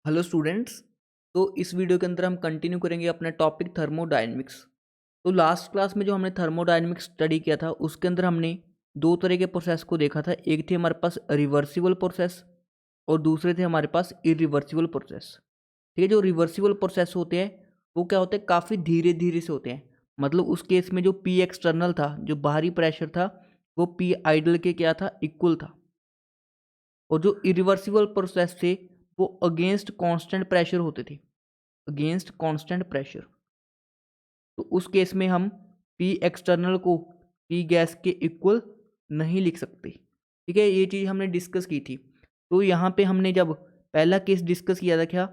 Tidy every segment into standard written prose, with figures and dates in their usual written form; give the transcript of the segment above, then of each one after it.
Hello students. तो इस video के अंदर हम कंटिन्यू करेंगे अपना टॉपिक थर्मोडायनेमिक्स। तो लास्ट क्लास में जो हमने थर्मोडायनेमिक्स स्टडी किया था उसके अंदर हमने दो तरह के प्रोसेस को देखा था। एक थे हमारे पास रिवर्सिबल प्रोसेस और दूसरे थे हमारे पास इरिवर्सिबल प्रोसेस। ठीक है, जो रिवर्सिबल प्रोसेस होते हैं वो क्या होते हैं, काफ़ी धीरे धीरे से होते हैं। मतलब उस केस में जो पी एक्सटर्नल था, जो बाहरी प्रेशर था, वो पी आइडल के क्या था, इक्वल था। और जो इरिवर्सिबल प्रोसेस थे वो अगेंस्ट कांस्टेंट प्रेशर होते थे, अगेंस्ट कांस्टेंट प्रेशर। तो उस केस में हम पी एक्सटर्नल को पी गैस के इक्वल नहीं लिख सकते। ठीक है, ये चीज़ हमने डिस्कस की थी। तो यहाँ पे हमने जब पहला केस डिस्कस किया था, क्या,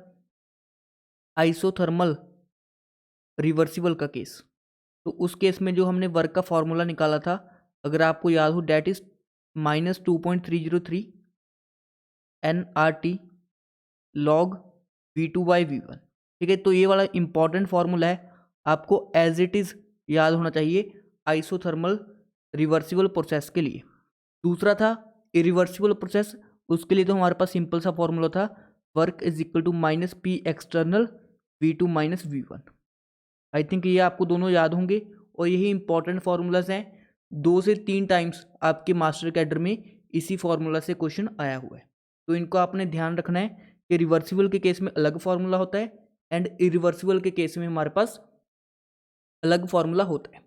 आइसोथर्मल रिवर्सिबल का केस। तो उस केस में जो हमने वर्क का फॉर्मूला निकाला था, अगर आपको याद हो, date is -2.303 NRT log V2/V1। ठीक है, तो ये वाला इंपॉर्टेंट फॉर्मूला है, आपको एज इट इज याद होना चाहिए आइसोथर्मल रिवर्सिबल प्रोसेस के लिए। दूसरा था इरिवर्सिबल प्रोसेस, उसके लिए तो हमारे पास सिंपल सा फॉर्मूला था, work is equal to -P external V2 - V1। I think ये आपको दोनों याद होंगे और यही इंपॉर्टेंट फार्मूलाज हैं। 2 से 3 टाइम्स आपके मास्टर कैडर में इसी फार्मूला से क्वेश्चन आया हुआ है। तो इनको आपने ध्यान रखना है कि रिवर्सिबल के केस में अलग फार्मूला होता है एंड इरिवर्सिबल के केस में हमारे पास अलग फार्मूला होता है।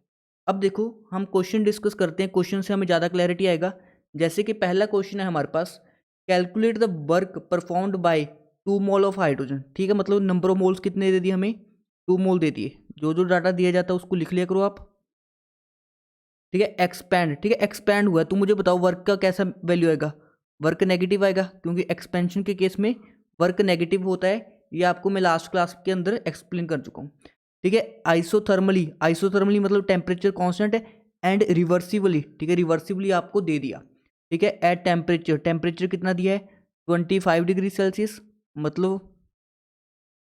अब देखो, हम क्वेश्चन डिस्कस करते हैं, क्वेश्चन से हमें ज़्यादा क्लैरिटी आएगा। जैसे कि पहला क्वेश्चन है हमारे पास, calculate the work performed by 2 mole of hydrogen. ठीक है, मतलब नंबर ऑफ मोल्स कितने दे दिए हमें, 2 मोल दे दिए। जो जो डाटा दिया जाता है उसको लिख लिया करो आप। ठीक है, एक्सपैंड, ठीक है, एक्सपैंड हुआ है, तो मुझे बताओ वर्क का कैसा वैल्यू आएगा। वर्क नेगेटिव आएगा, क्योंकि एक्सपेंशन के केस में वर्क नेगेटिव होता है। ये आपको मैं लास्ट क्लास के अंदर एक्सप्लेन कर चुका हूँ। ठीक है, आइसोथर्मली, आइसोथर्मली मतलब टेम्परेचर कांस्टेंट है, एंड रिवर्सिबली, ठीक है, रिवर्सिबली आपको दे दिया। ठीक है, एट टेम्परेचर, टेम्परेचर कितना दिया है, 25 डिग्री सेल्सियस, मतलब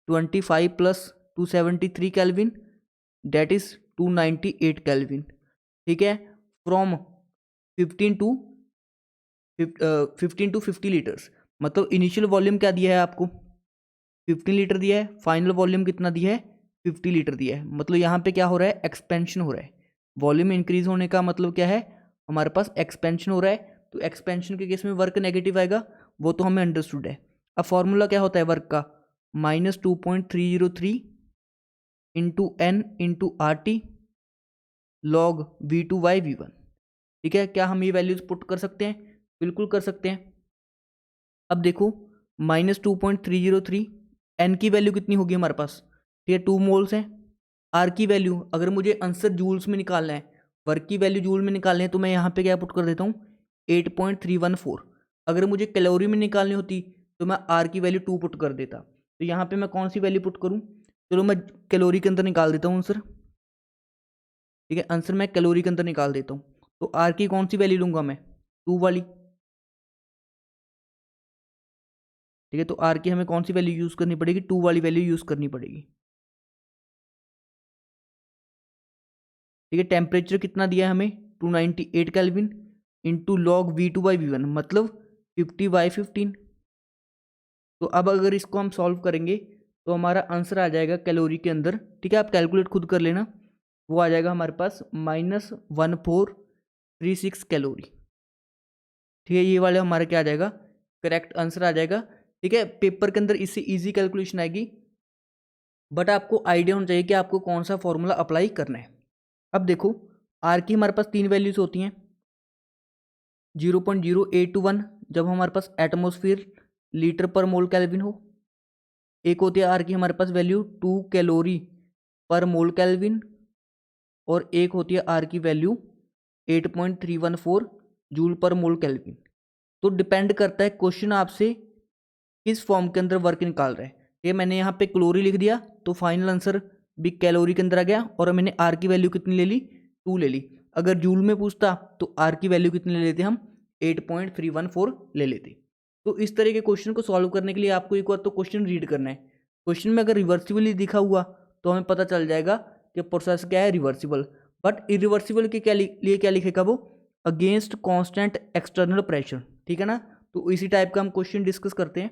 25 + 273 केल्विन, डेट इज 298 केल्विन। ठीक है, फ्रॉम 15 टू 50 लीटर्स, मतलब इनिशियल वॉल्यूम क्या दिया है आपको, 15 लीटर दिया है, फाइनल वॉल्यूम कितना दिया है, 50 लीटर दिया है। मतलब यहाँ पे क्या हो रहा है, एक्सपेंशन हो रहा है। वॉल्यूम इंक्रीज होने का मतलब क्या है, हमारे पास एक्सपेंशन हो रहा है। तो एक्सपेंशन के केस में वर्क नेगेटिव आएगा, वो तो हमें अंडरस्टूड है। अब फॉर्मूला क्या होता है वर्क का, -2.303 × N × RT log V2/V1। ठीक है, क्या हम ये वैल्यूज पुट कर सकते हैं, बिल्कुल कर सकते हैं। अब देखो, -2.303, एन की वैल्यू कितनी होगी हमारे पास, ठीक है, 2 मोल्स हैं। आर की वैल्यू, अगर मुझे आंसर जूल्स में निकालना है, वर्क की वैल्यू जूल में निकालनी है, तो मैं यहाँ पे क्या पुट कर देता हूँ, 8.314। अगर मुझे कैलोरी में निकालनी होती तो मैं आर की वैल्यू 2 पुट कर देता। तो यहाँ पे मैं कौन सी वैल्यू पुट करूँ, चलो मैं कैलोरी के अंदर निकाल देता हूँ आंसर। ठीक है, आंसर मैं कैलोरी के अंदर निकाल देता हूँ। तो आर की कौन सी वैल्यू लूंगा मैं, 2 वाली। ठीक है, तो आर की हमें कौन सी वैल्यू यूज़ करनी पड़ेगी, 2 वाली वैल्यू यूज़ करनी पड़ेगी। ठीक है, टेम्परेचर कितना दिया है हमें, 298 केल्विन, इंटू लॉग V2/V1, मतलब 50/15। तो अब अगर इसको हम सॉल्व करेंगे तो हमारा आंसर आ जाएगा कैलोरी के अंदर। ठीक है, आप कैलकुलेट खुद कर लेना, वो आ जाएगा हमारे पास -1436 कैलोरी। ठीक है, ये वाले हमारा क्या आ जाएगा, करेक्ट आंसर आ जाएगा। ठीक है, पेपर के अंदर इससे इजी कैलकुलेशन आएगी, बट आपको आइडिया होना चाहिए कि आपको कौन सा फॉर्मूला अप्लाई करना है। अब देखो, आर की हमारे पास 3 वैल्यूज होती हैं, 0.0821 जब हमारे पास atmosphere litre per mole kelvin हो। एक होती है आर की हमारे पास वैल्यू 2 कैलोरी पर मोल केल्विन, और एक होती है आर की value 8.314 joule per mole kelvin. तो डिपेंड करता है क्वेश्चन आपसे किस फॉर्म के अंदर वर्क निकाल रहा है। ये मैंने यहाँ पे कैलोरी लिख दिया तो फाइनल आंसर भी कैलोरी के अंदर आ गया, और मैंने आर की वैल्यू कितनी ले ली, 2 ले ली। अगर जूल में पूछता तो आर की वैल्यू कितनी ले लेते हम, 8.314 ले लेते। तो इस तरह के क्वेश्चन को सॉल्व करने के लिए आपको एक बार तो क्वेश्चन रीड करना है। क्वेश्चन में अगर रिवर्सिबली दिखा हुआ तो हमें पता चल जाएगा कि प्रोसेस क्या है, रिवर्सिबल। बट इरिवर्सिबल के लिए क्या लिखेगा वो, अगेंस्ट कॉन्स्टेंट एक्सटर्नल प्रेशर। ठीक है ना, तो इसी टाइप का हम क्वेश्चन डिस्कस करते हैं।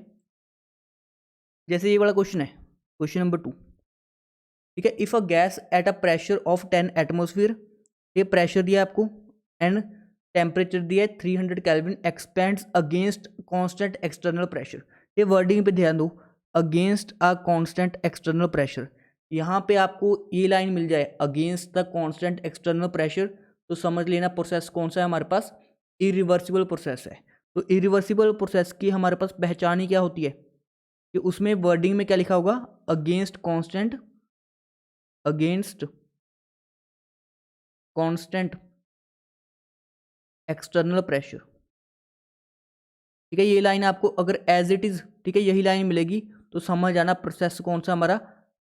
जैसे ये वाला क्वेश्चन है, क्वेश्चन नंबर 2, ठीक है। If a gas at a pressure of 10 atmosphere, ये प्रेशर दिया है आपको एंड टेम्परेचर दिया है 300 kelvin, expends against constant external pressure. ये वर्डिंग पे ध्यान दो, against a constant external pressure. यहाँ पे आपको ये लाइन मिल जाए against the constant external pressure, तो समझ लेना प्रोसेस कौन सा है हमारे पास, इरिवर्सिबल प्रोसेस है। तो इरिवर्सिबल प्रोसेस की हमारे पास पहचान ही क्या होती है कि उसमें वर्डिंग में क्या लिखा होगा, अगेंस्ट कांस्टेंट एक्सटर्नल प्रेशर, ठीक है। ये लाइन आपको अगर एज इट इज, ठीक है, यही लाइन मिलेगी तो समझ आना प्रोसेस कौन सा हमारा,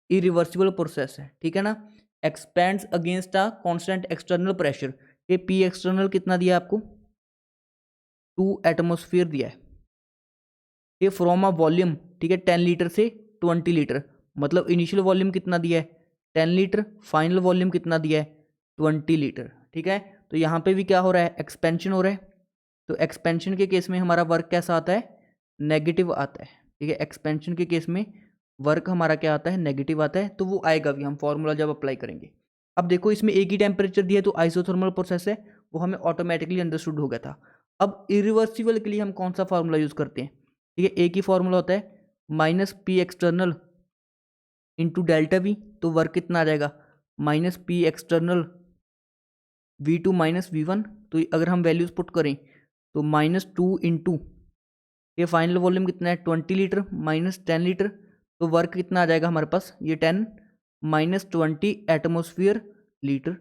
इरिवर्सिबल प्रोसेस है, ठीक है ना। Expends against a constant external pressure, ये पी एक्सटर्नल कितना दिया आपको, 2 एटमोसफियर दिया है। ये फ्रॉम अ वॉल्यूम, ठीक है, 10 लीटर से 20 लीटर, मतलब इनिशियल वॉल्यूम कितना दिया है 10 लीटर, फाइनल वॉल्यूम कितना दिया है 20 लीटर, ठीक है। तो यहाँ पे भी क्या हो रहा है, एक्सपेंशन हो रहा है। तो एक्सपेंशन के केस में हमारा वर्क कैसा आता है, नेगेटिव आता है, ठीक है। एक्सपेंशन के केस में वर्क हमारा क्या आता है, नेगेटिव आता है। तो वो आएगा भी, हम फॉर्मूला जब अप्लाई करेंगे। अब देखो इसमें एक ही टेम्परेचर दिया है तो आइसोथर्मल प्रोसेस है, वो हमें ऑटोमेटिकली अंडरस्टूड हो गया था। अब इरिवर्सिबल के लिए हम कौन सा फार्मूला यूज़ करते हैं, ठीक है। एक ही फार्मूला होता है, minus P external into delta we, तो वर्क कितना आ जाएगा, minus P external V2 minus V1। तो अगर हम वैल्यूज पुट करें तो -2 इंटू ये फाइनल वॉल्यूम कितना है 20 लीटर माइनस 10 लीटर, तो वर्क कितना आ जाएगा हमारे पास, ये 10 माइनस 20 एटमोसफियर लीटर।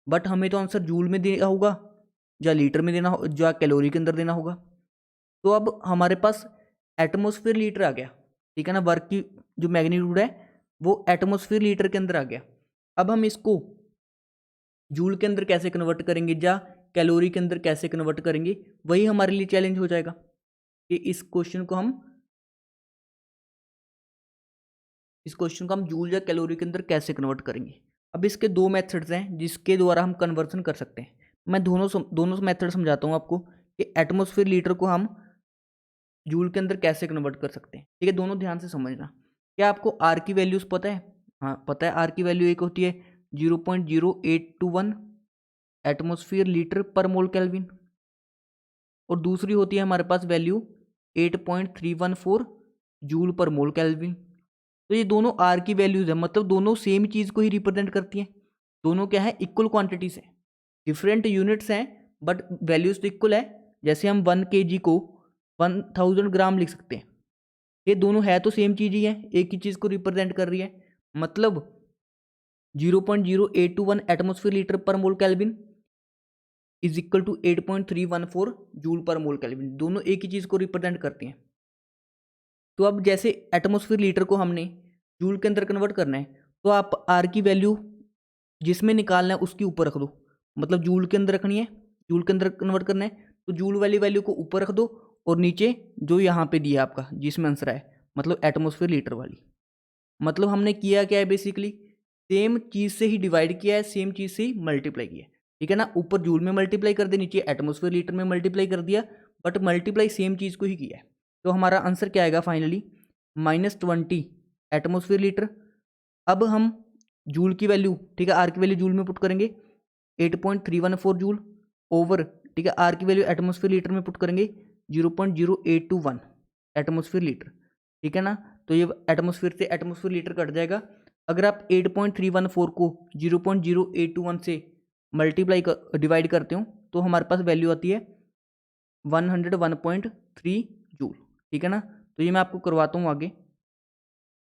बट हमें तो आंसर जूल में देना होगा या लीटर में देना हो, या कैलोरी के अंदर देना होगा। तो अब हमारे पास एटमोसफियर लीटर आ गया, ठीक है ना। वर्क की जो मैग्नीट्यूड है वो एटमोसफियर लीटर के अंदर आ गया। अब हम इसको जूल के अंदर कैसे कन्वर्ट करेंगे या कैलोरी के अंदर कैसे कन्वर्ट करेंगे, वही हमारे लिए चैलेंज हो जाएगा कि इस क्वेश्चन को हम जूल या कैलोरी के अंदर कैसे कन्वर्ट करेंगे। अब इसके दो मेथड्स हैं जिसके द्वारा हम कन्वर्सन कर सकते हैं। मैं दोनों मेथड समझाता हूँ आपको कि एटमोसफियर लीटर को हम जूल के अंदर कैसे कन्वर्ट कर सकते हैं, ठीक है। दोनों ध्यान से समझना। क्या आपको आर की वैल्यूज पता है, हाँ पता है। आर की वैल्यू एक होती है 0.0821 atmosphere litre per mole kelvin, और दूसरी होती है हमारे पास value 8.314 joule per mole kelvin. तो ये दोनों आर की वैल्यूज है, मतलब दोनों सेम चीज़ को ही रिप्रेजेंट करती हैं। दोनों क्या है, इक्वल क्वांटिटीज हैं, डिफरेंट यूनिट्स हैं बट वैल्यूज तो इक्वल है। जैसे हम 1 kg को 1000 ग्राम लिख सकते हैं, ये दोनों है तो सेम चीज़ ही है, एक ही चीज़ को रिप्रेजेंट कर रही है। मतलब 0.0821 atmosphere litre per mole kelvin is equal to 8.314 joule per mole kelvin, दोनों एक ही चीज़ को रिप्रेजेंट करती हैं। तो अब जैसे एटमोसफियर लीटर को हमने जूल के अंदर कन्वर्ट करना है, तो आप आर की वैल्यू जिसमें निकालना है उसके ऊपर रख दो, मतलब जूल के अंदर रखनी है, जूल के अंदर कन्वर्ट करना है तो जूल वाली वैल्यू को ऊपर रख दो, और नीचे जो यहाँ पे दिया आपका जिसमें आंसर है मतलब एटमोसफियर लीटर वाली। मतलब हमने किया क्या है, बेसिकली सेम चीज़ से ही डिवाइड किया है, सेम चीज़ से ही मल्टीप्लाई किया है, ठीक है ना। ऊपर जूल में मल्टीप्लाई कर दिया, नीचे एटमोसफियर लीटर में मल्टीप्लाई कर दिया, बट मल्टीप्लाई सेम चीज़ को ही किया है। तो हमारा आंसर क्या आएगा फाइनली, -20 एटमोसफियर लीटर। अब हम जूल की वैल्यू, ठीक है, आर की वैल्यू जूल में पुट करेंगे 8.314 जूल ओवर, ठीक है, आर की वैल्यू एटमोसफियर लीटर में पुट करेंगे 0.0821 एटमोसफियर लीटर, ठीक है ना। तो ये एटमोसफियर से एटमोसफियर लीटर कट जाएगा। अगर आप 8.314 को 0.0821 से मल्टीप्लाई डिवाइड करते हो तो हमारे पास वैल्यू आती है 101.3 जूल, ठीक है ना। तो ये मैं आपको करवाता हूँ आगे।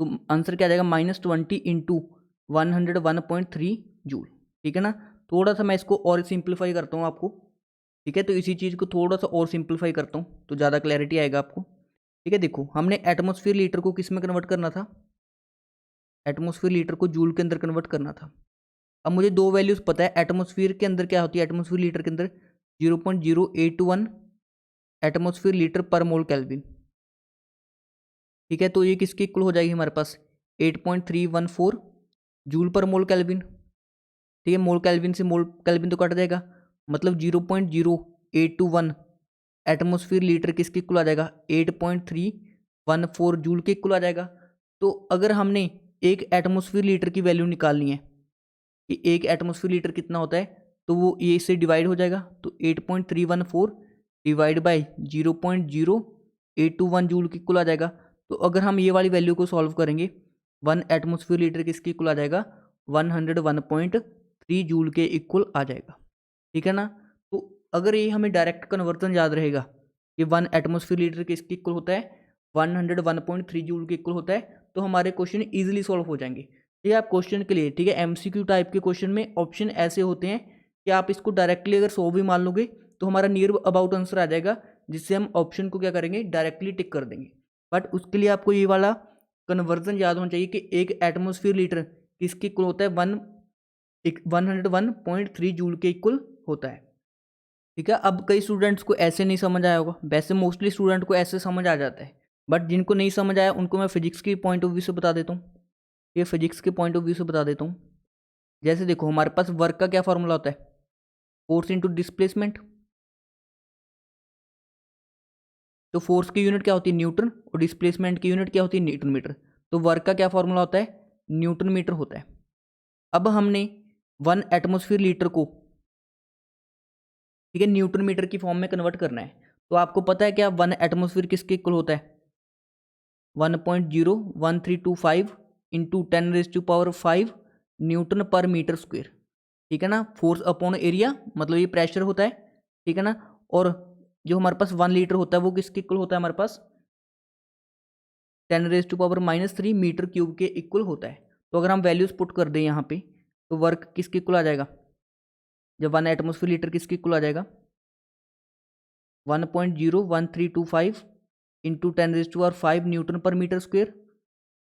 तो आंसर क्या आ जाएगा, -20 इंटू 101.3 जूल, ठीक है ना। थोड़ा सा मैं इसको और सिंप्लीफाई करता हूँ आपको, ठीक है। तो इसी चीज़ को थोड़ा सा और सिंप्लीफाई करता हूँ तो ज़्यादा क्लैरिटी आएगा आपको, ठीक है। देखो हमने एटमोसफियर लीटर को किस में कन्वर्ट करना था, एटमोसफियर लीटर को जूल के अंदर कन्वर्ट करना था। अब मुझे दो वैल्यूज़ पता है, एटमोसफियर के अंदर क्या होती है, एटमोसफियर लीटर के अंदर 0.0821 atmosphere litre per mole kelvin, ठीक है। तो ये किसके इक्वल हो जाएगी हमारे पास 8.314 जूल पर मोल केल्विन, ठीक है। मोल केल्विन से मोल केल्विन तो कट जाएगा, मतलब 0.0821 एटमोसफियर लीटर किसके इक्वल आ जाएगा 8.314 जूल के इक्वल आ जाएगा। तो अगर हमने एक एटमॉस्फेयर लीटर की वैल्यू निकालनी है कि एक एटमॉस्फेयर लीटर कितना होता है, तो वो ये इससे डिवाइड हो जाएगा, तो 8.314 डिवाइड बाई 0.0821 जूल के इक्वल आ जाएगा। तो अगर हम ये वाली वैल्यू को सॉल्व करेंगे, 1 एटमॉस्फेयर लीटर किसके इक्वल आ जाएगा, 101.3 जूल के इक्वल आ जाएगा, ठीक है ना। तो अगर ये हमें डायरेक्ट कन्वर्जन याद रहेगा कि 1 एटमॉस्फेयर लीटर किसके इक्वल होता है, 101.3 जूल के इक्वल होता है, तो हमारे क्वेश्चन इजीली सॉल्व हो जाएंगे। ठीक है, आप क्वेश्चन के लिए, ठीक है, एमसीक्यू टाइप के क्वेश्चन में ऑप्शन ऐसे होते हैं कि आप इसको डायरेक्टली अगर 100 भी मान लोगे तो हमारा नियर अबाउट आंसर आ जाएगा, जिससे हम ऑप्शन को क्या करेंगे, डायरेक्टली टिक कर देंगे। बट उसके लिए आपको ये वाला कन्वर्जन याद होना चाहिए कि एक एटमॉस्फेयर लीटर किसके इक्वल होता है, 101.3 जूल के इक्वल होता है। ठीक है, अब कई स्टूडेंट्स को ऐसे नहीं समझ आया होगा, वैसे मोस्टली स्टूडेंट को ऐसे समझ आ जाता है, बट जिनको नहीं समझ आया उनको मैं फिजिक्स के पॉइंट ऑफ व्यू से बता देता हूँ। ये फिजिक्स के पॉइंट ऑफ व्यू से बता देता हूँ। जैसे देखो, हमारे पास वर्क का क्या फॉर्मूला होता है, फोर्स इंटू डिस्प्लेसमेंट। तो फोर्स की यूनिट क्या होती है, न्यूटन, और डिस्प्लेसमेंट की यूनिट क्या होती है, न्यूटन मीटर। तो वर्क का क्या फॉर्मूला होता है, न्यूटन मीटर होता है। अब हमने 1 एटमॉस्फेयर लीटर को, ठीक है, न्यूटन मीटर की फॉर्म में कन्वर्ट करना है। तो आपको पता है क्या 1 एटमॉस्फेयर किसके इक्वल होता है, 1.01325 into 10⁵ newton per metre square. ठीक है ना, फोर्स अपॉन एरिया, मतलब ये प्रेशर होता है, ठीक है ना। और जो हमारे पास 1 लीटर होता है वो किसके इक्वल होता है, हमारे पास 10⁻³ मीटर क्यूब के इक्वल होता है। तो अगर हम वैल्यूज पुट कर दें यहाँ पे, तो वर्क किसके इक्वल आ जाएगा, जब 1 एटमॉस्फेयर लीटर किसके इक्वल आ जाएगा, 1.01325 into 10⁵ newton per metre square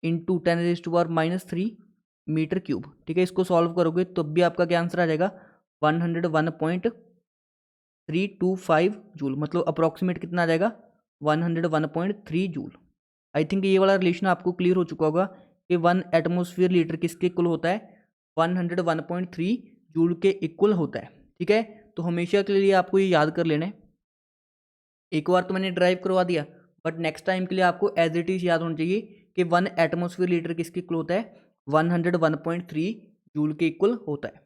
into 10⁻³ metre cube. ठीक है, इसको सॉल्व करोगे तो भी आपका क्या आंसर आ जाएगा, 101.325 जूल, मतलब अप्रॉक्सीमेट कितना आ जाएगा, 101.3 जूल। आई थिंक ये वाला रिलेशन आपको क्लियर हो चुका होगा कि 1 एटमॉस्फेयर लीटर किसके इक्वल होता है, 101.3 जूल के इक्वल होता है। ठीक है, तो हमेशा के लिए आपको ये याद कर लेना है। एक बार तो मैंने ड्राइव करवा दिया, बट नेक्स्ट टाइम के लिए आपको एज इट इज याद होना चाहिए कि 1 एटमॉस्फेयर लीटर किसके इक्वल होता है, 101.3 जूल के इक्वल होता है।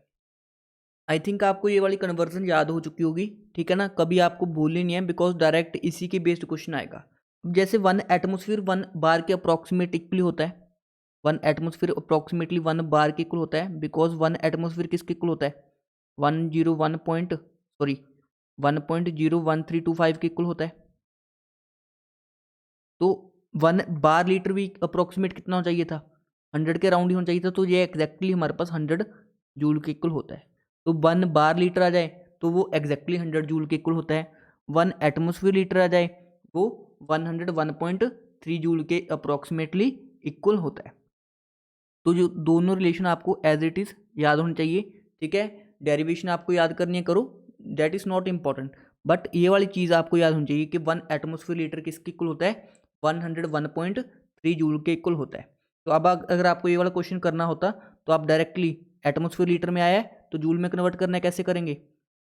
आई थिंक आपको ये वाली कन्वर्जन याद हो चुकी होगी, ठीक है ना, कभी आपको भूलनी नहीं है, बिकॉज डायरेक्ट इसी के बेस्ड क्वेश्चन आएगा। जैसे 1 एटमॉस्फेयर 1 बार के अप्रॉक्सीमेट इक्वल होता है, 1 एटमॉस्फेयर अप्रॉक्सीमेटली 1 बार के इक्वल होता है, बिकॉज 1 एटमॉस्फेयर किसके इक्वल होता है, 1.01325 के इक्वल होता है। तो 1 बार लीटर भी अप्रॉक्सीमेट कितना होना चाहिए था, 100 के राउंड ही होना चाहिए था, तो ये एग्जैक्टली हमारे पास 100 जूल के इक्वल होता है। तो 1 बार लीटर आ जाए तो वो एग्जैक्टली 100 जूल के इक्वल होता है, 1 एटमॉस्फेयर लीटर आ जाए वो 101.3 जूल के अप्रॉक्सीमेटली इक्वल होता है। तो जो दोनों रिलेशन आपको एज इट इज़ याद होनी चाहिए, ठीक है। डेरिवेशन आपको याद करनी है, करो, that is not important, but ये वाली चीज़ आपको याद होनी चाहिए कि 1 एटमॉस्फेयर लीटर किसके इक्वल होता है, 101.3 जूल के इक्वल होता है। तो अब अगर आपको ये वाला क्वेश्चन करना होता तो आप डायरेक्टली एटमॉस्फेयर लीटर में आया है तो जूल में कन्वर्ट करना है, कैसे करेंगे,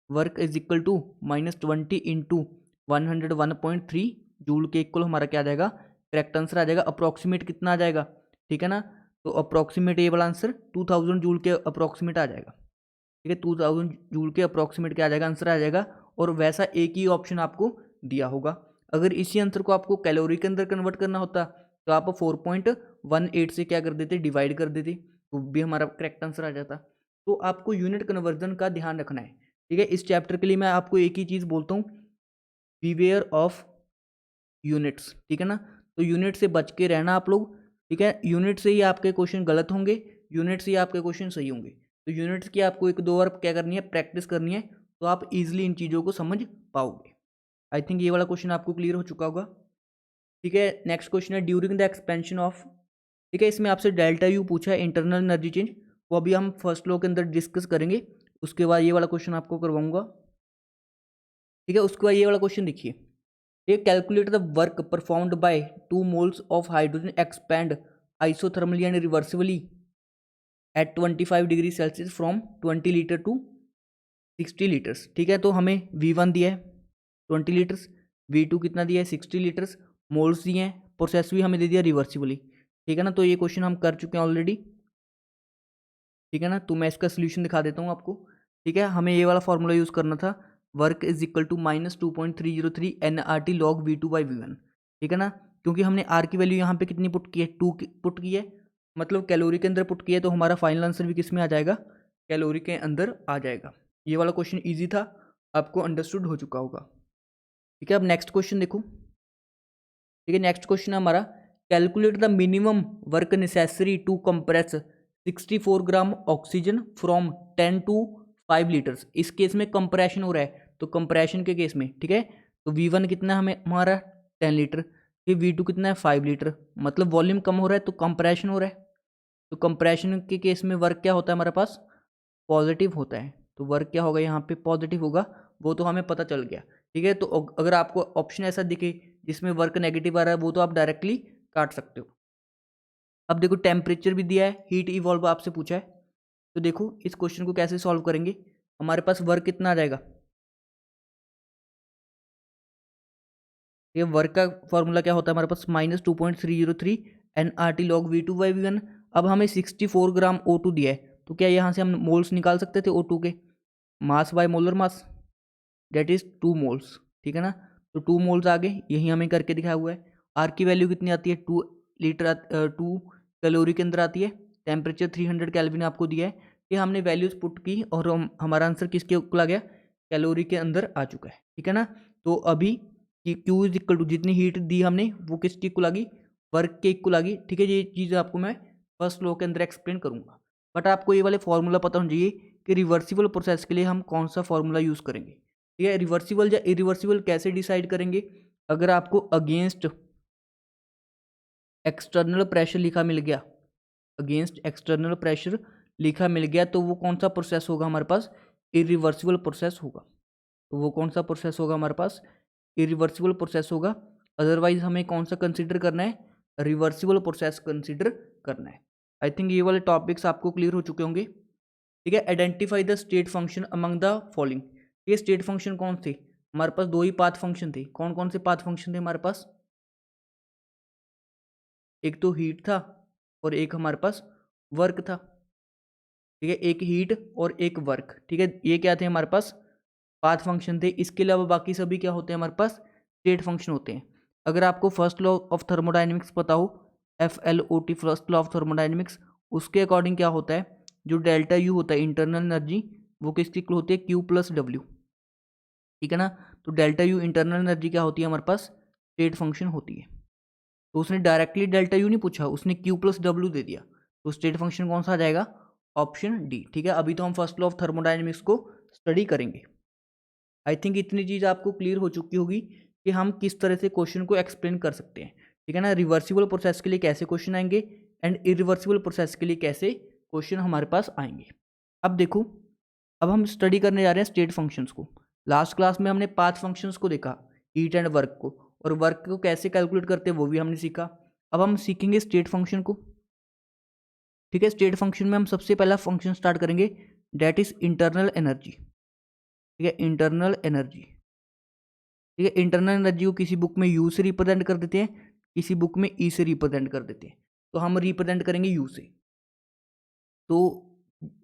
work is equal to -20 into 101.3 joule के इक्वल हमारा क्या आ जाएगा, करेक्ट आंसर आ जाएगा। अप्रॉक्सीमेट कितना आ जाएगा, ठीक है ना, तो अप्रॉक्सीमेट ये वाला आंसर 2000 जूल के अप्रॉक्सीमेट आ जाएगा। ठीक है, 2000 जूल के अप्रॉक्सीमेट क्या आ जाएगा, आंसर आ जाएगा। और वैसा एक ही ऑप्शन आपको दिया होगा। अगर इसी आंसर को आपको कैलोरी के अंदर कन्वर्ट करना होता तो आप 4.18 से क्या कर देते, डिवाइड कर देते, तो भी हमारा करेक्ट आंसर आ जाता। तो आपको यूनिट कन्वर्जन का ध्यान रखना है। ठीक है, इस चैप्टर के लिए मैं आपको एक ही चीज़ बोलता हूँ, बीवेयर ऑफ यूनिट्स। ठीक है ना, तो यूनिट से बच के रहना आप लोग। ठीक है, यूनिट से ही आपके क्वेश्चन गलत होंगे, यूनिट से ही आपके क्वेश्चन सही होंगे। तो यूनिट्स की आपको 1-2 बार क्या करनी है, प्रैक्टिस करनी है, तो आप इजीली इन चीज़ों को समझ पाओगे। आई थिंक ये वाला क्वेश्चन आपको क्लियर हो चुका होगा। ठीक है, नेक्स्ट क्वेश्चन है ड्यूरिंग द एक्सपेंशन ऑफ, ठीक है, इसमें आपसे डेल्टा यू पूछा है, इंटरनल एनर्जी चेंज, वो अभी हम फर्स्ट लॉ के अंदर डिस्कस करेंगे, उसके बाद ये वाला क्वेश्चन आपको करवाऊंगा। ठीक है, उसके बाद ये वाला क्वेश्चन देखिए, ये calculate the work performed by 2 moles of hydrogen expand isothermally and reversibly at 25 degree Celsius from 20 litre to 60 litres. ठीक है, तो हमें V1 दिया है 20 लीटर्स, V2 कितना दिया है 60 लीटर्स, मोल्स दिए हैं, प्रोसेस भी हमें दे दिया रिवर्सिबली। ठीक है ना। तो ये क्वेश्चन हम कर चुके हैं ऑलरेडी, ठीक है ना। तो मैं इसका सोल्यूशन दिखा देता हूँ आपको, ठीक है। हमें ये वाला फॉर्मूला यूज़ करना था, work is equal to -2.303 NRT log V2/V1, ठीक है ना। क्योंकि हमने आर की वैल्यू यहाँ पे कितनी पुट की है, 2 पुट की है, मतलब कैलोरी के अंदर पुट किया है, तो हमारा फाइनल आंसर भी किस में आ जाएगा, कैलोरी के अंदर आ जाएगा। ये वाला क्वेश्चन ईजी था, आपको अंडरस्टूड हो चुका होगा, ठीक है। अब नेक्स्ट क्वेश्चन देखो, ठीक है। नेक्स्ट क्वेश्चन है हमारा, calculate the minimum work necessary to compress 64 gram oxygen from 10 to 5 litres. इस केस में कंप्रेशन हो रहा है, तो कंप्रेशन के केस में, ठीक है, तो V1 कितना हमें हमारा 10 लीटर, ये V2 कितना है 5 लीटर, मतलब वॉल्यूम कम हो रहा है तो कंप्रेशन हो रहा है। तो कंप्रेशन के केस में वर्क क्या होता है हमारे पास, पॉजिटिव होता है। तो वर्क क्या होगा यहाँ पे, पॉजिटिव होगा, वो तो हमें पता चल गया, ठीक है। तो अगर आपको ऑप्शन ऐसा दिखे जिसमें वर्क नेगेटिव आ रहा है, वो तो आप डायरेक्टली काट सकते हो। अब देखो टेम्परेचर भी दिया है, हीट इवॉल्व आपसे पूछा है, तो देखो इस क्वेश्चन को कैसे सॉल्व करेंगे। हमारे पास वर्क कितना आ जाएगा, ये वर्क का फॉर्मूला क्या होता है हमारे पास, -2.303 NRT log V2/V1। अब हमें 64 ग्राम O2 दिया है, तो क्या यहाँ से हम मोल्स निकाल सकते थे O2 के, mass by molar mass, that is 2 moles, ठीक है ना। तो 2 मोल्स आ गए, यही हमें करके दिखाया हुआ है। आर की वैल्यू कितनी आती है, 2 लीटर 2 कैलोरी के अंदर आती है। टेम्परेचर 300 केल्विन आपको दिया है, ये हमने वैल्यूज पुट की और हमारा आंसर किसके इक्वल आ गया, कैलोरी के अंदर आ चुका है, ठीक है ना। तो अभी कि Q इज इक्वल टू, जितनी हीट दी हमने वो किसके इक्वल आ गई, वर्क के इक्वल आ गई, ठीक है। ये चीज़ आपको मैं फर्स्ट लॉ के अंदर एक्सप्लेन करूंगा, बट आपको ये वाले फॉर्मूला पता होना चाहिए कि रिवर्सिबल प्रोसेस के लिए हम कौन सा फॉर्मूला यूज़ करेंगे, ठीक है। रिवर्सिबल या इरिवर्सिबल कैसे डिसाइड करेंगे, अगर आपको अगेंस्ट एक्सटर्नल प्रेशर लिखा मिल गया, अगेंस्ट एक्सटर्नल प्रेशर लिखा मिल गया, तो वो कौन सा प्रोसेस होगा हमारे पास, इरिवर्सिबल प्रोसेस होगा। तो वो कौन सा प्रोसेस होगा हमारे पास, इरिवर्सिबल प्रोसेस होगा। अदरवाइज हमें कौन सा कंसिडर करना है, रिवर्सिबल प्रोसेस कंसिडर करना है। आई थिंक ये वाले टॉपिक्स आपको क्लियर हो चुके होंगे, ठीक है। Identify the state function among the following, ये स्टेट फंक्शन कौन थे हमारे पास, दो ही पाथ फंक्शन थे। कौन कौन से पाथ फंक्शन थे हमारे पास, एक तो हीट था और एक हमारे पास वर्क था, ठीक है। एक हीट और एक वर्क, ठीक है, ये क्या थे हमारे पास, पाथ फंक्शन थे। इसके अलावा बाकी सभी क्या होते हैं हमारे पास, स्टेट फंक्शन होते हैं। अगर आपको फर्स्ट लॉ ऑफ थर्मोडाइनमिक्स पता हो, FLOT first law of thermodynamics, उसके अकॉर्डिंग क्या होता है, जो डेल्टा यू होता है इंटरनल एनर्जी, वो किसकी इक्वल होती है, Q+W, ठीक है ना। तो डेल्टा यू इंटरनल एनर्जी क्या होती है हमारे पास, स्टेट फंक्शन होती है। तो उसने डायरेक्टली डेल्टा यू नहीं पूछा, उसने Q+W दे दिया, तो स्टेट फंक्शन कौन सा आ जाएगा, ऑप्शन डी, ठीक है। अभी तो हम फर्स्ट लॉ ऑफ थर्मोडाइनमिक्स को स्टडी करेंगे। आई थिंक इतनी चीज़ आपको क्लियर हो चुकी होगी कि हम किस तरह से क्वेश्चन को एक्सप्लेन कर सकते हैं, ठीक है ना। रिवर्सिबल प्रोसेस के लिए कैसे क्वेश्चन आएंगे एंड इरिवर्सिबल प्रोसेस के लिए कैसे क्वेश्चन हमारे पास आएंगे। अब देखो, अब हम स्टडी करने जा रहे हैं स्टेट फंक्शंस को। लास्ट क्लास में हमने पाथ फंक्शंस को देखा, हीट एंड वर्क को, और वर्क को कैसे कैलकुलेट करते हैं वो भी हमने सीखा। अब हम सीखेंगे स्टेट फंक्शन को, ठीक है। स्टेट फंक्शन में हम सबसे पहला फंक्शन स्टार्ट करेंगे, डेट इज इंटरनल एनर्जी, ठीक है, इंटरनल एनर्जी, ठीक है। इंटरनल एनर्जी को किसी बुक में यू से रिप्रेजेंट कर देते हैं, किसी बुक में ई से रिप्रेजेंट कर देते हैं, तो हम रिप्रेजेंट करेंगे यू से। तो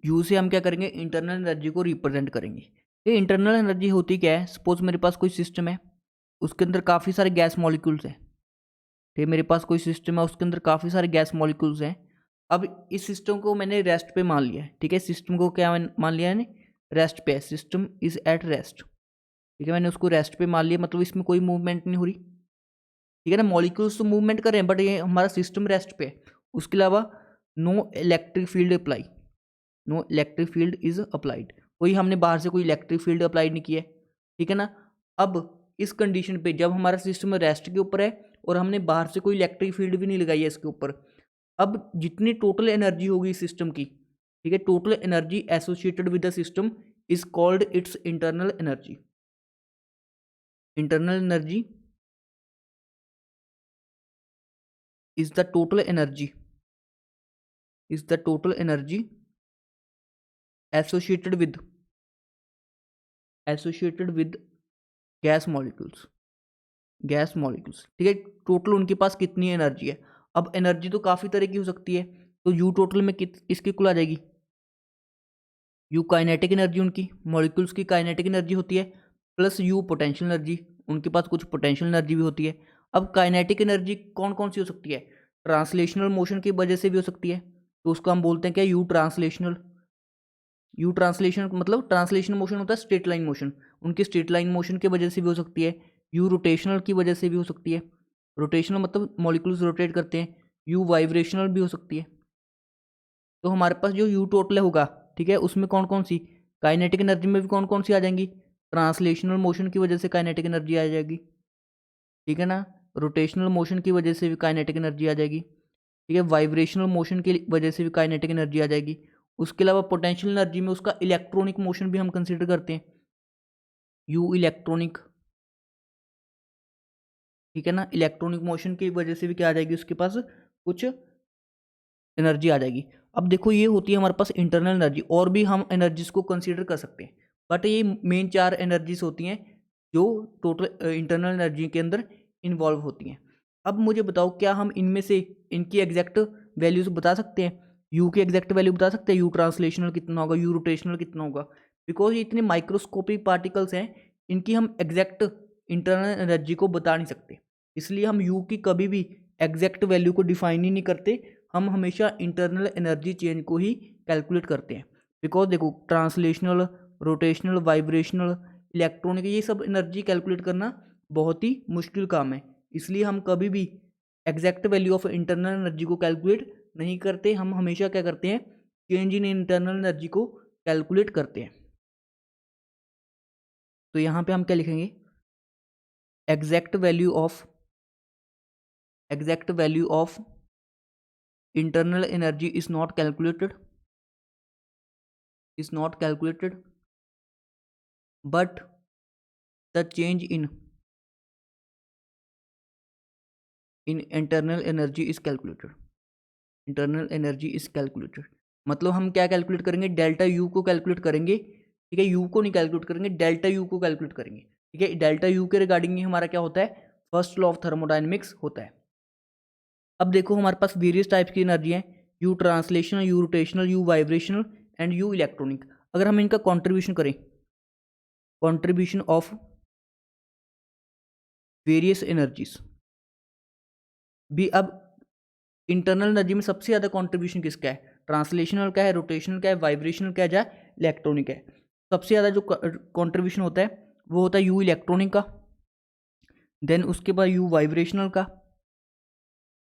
यू से हम क्या करेंगे, इंटरनल एनर्जी को रिप्रेजेंट करेंगे। ये इंटरनल एनर्जी होती क्या है, सपोज मेरे पास कोई सिस्टम है, उसके अंदर काफ़ी सारे गैस मॉलिक्यूल्स हैं, ठीक है। मेरे पास कोई सिस्टम है, उसके अंदर काफ़ी सारे गैस मॉलिक्यूल्स हैं। अब इस सिस्टम को मैंने रेस्ट पे मान लिया है, ठीक है। सिस्टम को क्या मान लिया है, रेस्ट पे है, सिस्टम इज एट रेस्ट, ठीक है। मैंने उसको रेस्ट पे मान लिया, मतलब इसमें कोई मूवमेंट नहीं हो रही, ठीक है ना। मॉलिक्यूल्स तो मूवमेंट कर रहे हैं, बट ये हमारा सिस्टम रेस्ट पे है। उसके अलावा no electric field apply, no electric field is applied, कोई हमने बाहर से कोई इलेक्ट्रिक फील्ड अप्लाई नहीं किया है, ठीक है ना। अब इस कंडीशन पे जब हमारा सिस्टम रेस्ट के ऊपर है और हमने बाहर से कोई इलेक्ट्रिक फील्ड भी नहीं लगाई है इसके ऊपर, अब जितनी टोटल एनर्जी होगी सिस्टम की, ठीक है, total energy associated with the system is called its internal energy. Internal energy is the total energy, is the total energy associated with gas molecules, gas molecules, ठीक है। टोटल उनके पास कितनी energy है। अब एनर्जी तो काफ़ी तरह की हो सकती है, तो यू टोटल में किसकी कुल आ जाएगी, यू काइनेटिक एनर्जी, उनकी मॉलिक्यूल्स की काइनेटिक एनर्जी होती है, प्लस यू पोटेंशियल एनर्जी, उनके पास कुछ पोटेंशियल एनर्जी भी होती है। अब काइनेटिक एनर्जी कौन कौन सी हो सकती है, ट्रांसलेशनल मोशन की वजह से भी हो सकती है, तो उसको हम बोलते हैं क्या, यू ट्रांसलेशनल। यू ट्रांसलेशन मतलब ट्रांसलेशन मोशन होता है स्ट्रेट लाइन मोशन, उनकी स्ट्रेट लाइन मोशन की वजह से भी हो सकती है। यू रोटेशनल की वजह से भी हो सकती है, रोटेशनल मतलब मॉलिक्यूल्स रोटेट करते हैं। यू वाइब्रेशनल भी हो सकती है। तो हमारे पास जो यू टोटल होगा, ठीक है, उसमें कौन कौन सी, काइनेटिक एनर्जी में भी कौन कौन सी आ जाएंगी, ट्रांसलेशनल मोशन की वजह से काइनेटिक एनर्जी आ जाएगी, ठीक है ना, रोटेशनल मोशन की वजह से भी काइनेटिक एनर्जी आ जाएगी, ठीक है, वाइब्रेशनल मोशन की वजह से भी काइनेटिक एनर्जी आ जाएगी। उसके अलावा पोटेंशियल एनर्जी में उसका इलेक्ट्रॉनिक मोशन भी हम कंसिडर करते हैं, यू इलेक्ट्रॉनिक, ठीक है ना, इलेक्ट्रॉनिक मोशन की वजह से भी क्या आ जाएगी, उसके पास कुछ एनर्जी आ जाएगी। अब देखो ये होती है हमारे पास इंटरनल एनर्जी, और भी हम एनर्जीज को कंसीडर कर सकते हैं, बट ये मेन 4 एनर्जीज होती हैं जो टोटल इंटरनल एनर्जी के अंदर इन्वॉल्व होती हैं। अब मुझे बताओ, क्या हम इनमें से इनकी एग्जैक्ट वैल्यूज बता सकते हैं, यू की एग्जैक्ट वैल्यू बता सकते हैं, यू ट्रांसलेशनल कितना होगा, यू रोटेशनल कितना होगा, बिकॉज ये इतने माइक्रोस्कोपिक पार्टिकल्स हैं, इनकी हम एग्जैक्ट इंटरनल एनर्जी को बता नहीं सकते, इसलिए हम यू की कभी भी एग्जैक्ट वैल्यू को डिफाइन ही नहीं करते, हम हमेशा इंटरनल एनर्जी चेंज को ही कैलकुलेट करते हैं। बिकॉज देखो ट्रांसलेशनल, रोटेशनल, वाइब्रेशनल, इलेक्ट्रॉनिक, ये सब एनर्जी कैलकुलेट करना बहुत ही मुश्किल काम है, इसलिए हम कभी भी exact value of internal energy को कैलकुलेट नहीं करते, हम हमेशा क्या करते हैं, चेंज इन इंटरनल एनर्जी को कैलकुलेट करते हैं। तो यहाँ पे हम क्या लिखेंगे, exact value of, exact value of internal energy is not calculated, is not calculated, but the change in internal energy is calculated, internal energy is calculated। मतलब हम क्या कैलकुलेट करेंगे, डेल्टा यू को कैलकुलेट करेंगे, ठीक है, यू को नहीं कैलकुलेट करेंगे, डेल्टा यू को कैलकुलेट करेंगे, ठीक है, डेल्टा यू के रिगार्डिंग ही हमारा क्या होता है, फर्स्ट लॉ ऑफ थर्मोडायनेमिक्स होता है। अब देखो हमारे पास वेरियस टाइप्स की एनर्जी है, you translational, you rotational, you vibrational and you electronic. अगर हम इनका कॉन्ट्रीब्यूशन करें, कॉन्ट्रीब्यूशन ऑफ वेरियस एनर्जीज भी, अब इंटरनल एनर्जी में सबसे ज़्यादा कंट्रीब्यूशन किसका है, ट्रांसलेशनल का है, रोटेशनल का है, वाइब्रेशनल का है, या इलेक्ट्रॉनिक है। सबसे ज़्यादा जो कंट्रीब्यूशन होता है वो होता है यू इलेक्ट्रॉनिक का, देन उसके बाद यू वाइब्रेशनल का,